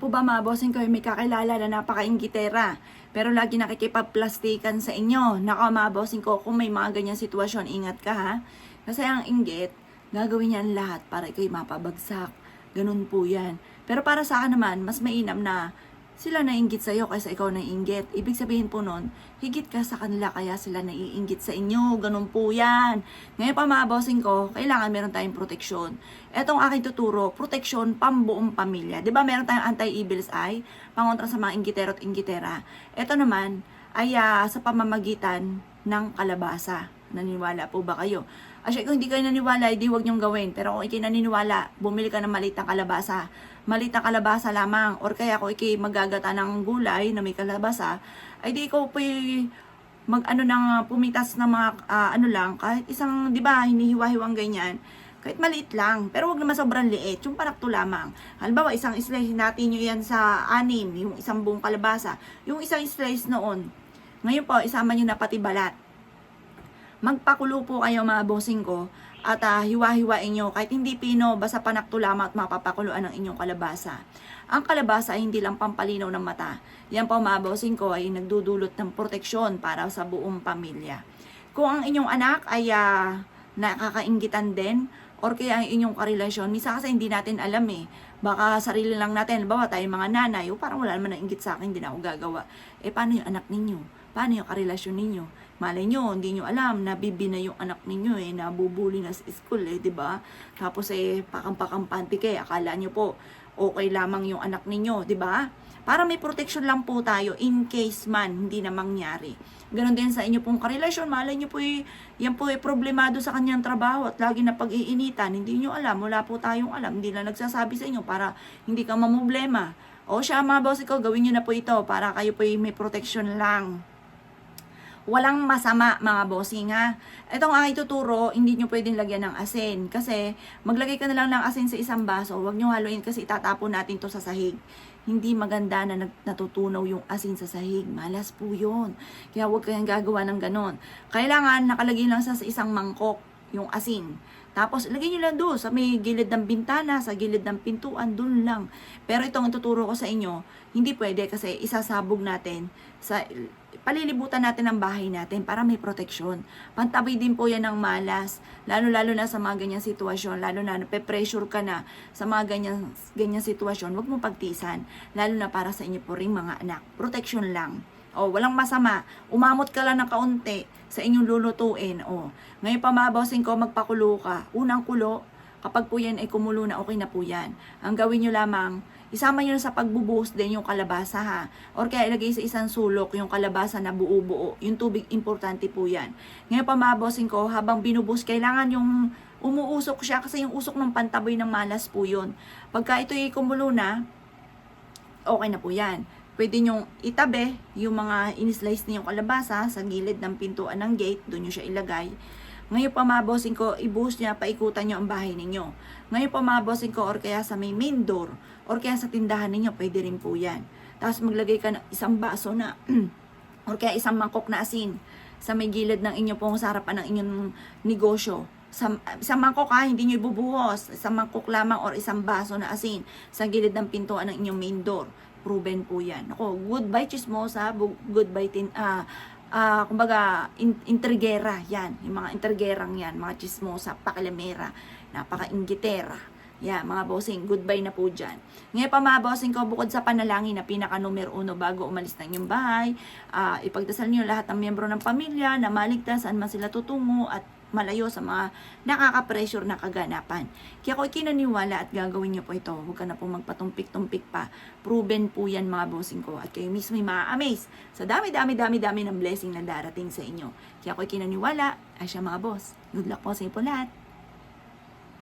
Po ba mga bossing ko, may kakilala na napaka-inggitera pero lagi nakikipagplastikan sa inyo. Naka mga bossing ko, kung may mga ganyan sitwasyon, ingat ka ha. Kasi ang inggit, gagawin niya ang lahat para ikaw'y mapabagsak. Ganun po yan. Pero para sa akin naman, mas mainam na sila naiinggit sa'yo kaysa ikaw naiinggit. Ibig sabihin po nun, higit ka sa kanila kaya sila naiinggit sa inyo. Ganun po yan. Ngayon pa mga bossing ko, kailangan meron tayong proteksyon. Etong aking tuturo, proteksyon pambuong pamilya. 'Di ba meron tayong anti-evil's eye, pangontra sa mga inggitero at inggitera. Ito naman ay sa pamamagitan ng kalabasa. Naniniwala po ba kayo? Asya, kung hindi kayo naniwala, hindi huwag niyong gawin. Pero kung ikay naniniwala, bumili ka ng maliit na kalabasa. Maliit na kalabasa lamang. Or kaya kung ikay magagata ng gulay na may kalabasa, ay di ikaw po pumitas ng mga kahit isang, di ba, hinihiwa-hiwang ganyan. Kahit maliit lang, pero wag naman sobrang liit, yung panakto lamang. Halimbawa, isang slice natin nyo yan sa 6, yung isang buong kalabasa. Yung isang slice noon, ngayon po, isama nyo na pati balat. Magpakulo po kayo mga bossing ko at hiwa-hiwain nyo kahit hindi pino, basta panakto lamang at mapapakuluan ng inyong kalabasa. Ang kalabasa ay hindi lang pampalinaw ng mata. Yan po mga bossing ko ay nagdudulot ng proteksyon para sa buong pamilya. Kung ang inyong anak ay nakakainggitan din or kaya ang inyong karelasyon, minsan kasi hindi natin alam baka sarili lang natin, bawa tayo mga nanay, parang wala naman nainggit sa akin, hindi na ako gagawa. Paano yung anak ninyo? Paano yung karelasyon ninyo? Malay nyo, hindi nyo alam, nabibi na yung anak ninyo nabubuli na sa school di ba? Tapos pakam-pakampante kayo, akala nyo po, okay lamang yung anak ninyo, di ba? Para may protection lang po tayo in case man hindi na mangyari. Ganon din sa inyo pong karelasyon, malay nyo po yan po problemado sa kanyang trabaho at lagi na pag-iinitan, hindi nyo alam, wala po tayong alam, hindi na nagsasabi sa inyo para hindi ka mamoblema. O siya mga boss ko, gawin nyo na po ito para kayo po may protection lang. Walang masama mga bossing ha. Itong aking tuturo, hindi nyo pwedeng lagyan ng asin. Kasi maglagay ka na lang ng asin sa isang baso. Huwag nyo haluin kasi itatapon natin to sa sahig. Hindi maganda na natutunaw yung asin sa sahig. Malas po yun. Kaya huwag kayong gagawa ng ganon. Kailangan nakalagay lang sa isang mangkok yung asin. Tapos, ilagay nyo lang doon sa may gilid ng bintana, sa gilid ng pintuan, doon lang. Pero itong ituturo ko sa inyo, hindi pwede kasi isasabog natin sa palilibutan natin ang bahay natin para may proteksyon. Pantabi din po yan ng malas, lalo-lalo na sa mga ganyang sitwasyon, lalo na nape-pressure ka na sa mga ganyang sitwasyon, huwag mong pagtisan, lalo na para sa inyo po ring mga anak. Proteksyon lang. Walang masama. Umamot ka lang ng kaunti sa inyong lulutuin. Ngayon pa mga bossing ko, magpakulo ka. Unang kulo, kapag po yan ay kumulo na, okay na po yan. Ang gawin nyo lamang, isama nyo sa pagbubuhos din yung kalabasa ha. Or kaya ilagay sa isang sulok yung kalabasa na buo-buo. Yung tubig, importante po yan. Ngayon pa mga bossing ko, habang binubuhos, kailangan yung umuusok siya kasi yung usok ng pantaboy ng malas po yun. Pagka ito ay kumulo na, okay na po yan. Pwede nyong itabi yung mga in-slice niyong kalabasa sa gilid ng pintuan ng gate, doon nyo siya ilagay. Ngayon pa mga bossing ko, ibuhos niya, paikutan nyo ang bahay ninyo. Ngayon pa mga bossing ko, or kaya sa may main door, or kaya sa tindahan ninyo, pwede rin po yan. Tapos maglagay ka ng isang baso na, or kaya isang mangkok na asin, sa may gilid ng inyo pong sa harapan ng inyong negosyo. Isang mangkok hindi nyo ibubuhos, isang mangkok lamang or isang baso na asin sa gilid ng pintuan ng inyong main door. Proven po yan. Goodbye chismosa, goodbye intrigera yan. Yung mga intrigerang yan, mga chismosa, pakilamera, napaka-inggitera. Yan, mga bossing, goodbye na po dyan. Ngayon pa mga bossing ko, bukod sa panalangin na pinaka-numero 1 bago umalis ng inyong bahay, ipagdasal niyo lahat ng miyembro ng pamilya na maligtas saan man sila tutungo at malayo sa mga nakaka-pressure na kaganapan. Kaya kung ikinaniwala at gagawin niyo po ito, huwag ka na po magpatumpik-tumpik pa. Proven po yan mga bossing ko. At kayo mismo ay ma-amaze sa dami ng blessing na darating sa inyo. Kaya kung ikinaniwala, ay siya mga boss. Good luck po sa inyo po lahat.